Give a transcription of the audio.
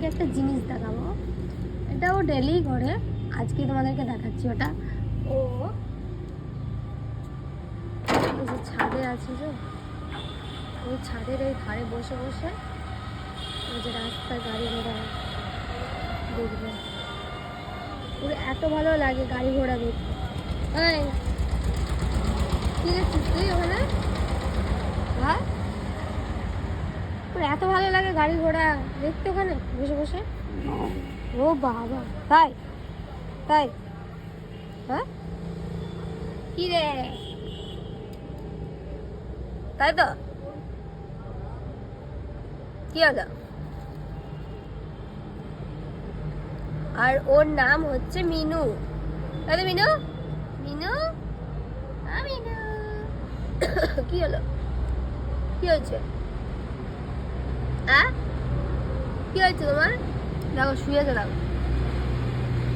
তোমাদেরকে একটা জিনিস দেখাবো। এটা ও ডেলি করে, আজকে তোমাদেরকে দেখাচ্ছি। ওটা ও এই যে ছাদে আছে, যে ওই ছাদের এই ধারে বসে বসে ওই যে রাস্তায় গাড়ি ঘোড়া দেখবে, ওর এত ভালো লাগে গাড়ি ঘোড়া দেখতে। এই কি দেখছিস তুই ওখানে? হ্যাঁ, ওর এত ভালো লাগে গাড়ি ঘোড়া দেখতে ওখানে বসে বসে। ও বাবা, তাই তাই? হ্যাঁ, কি রে, তাই তো? কি হলো? আর ওর নাম হচ্ছে মিনু। তাই তো মিনু? মিনু, মিনু। কি হলো? কি হয়েছে? কি হয়েছে তোমার? দেখো শুয়ে আছে, দেখো।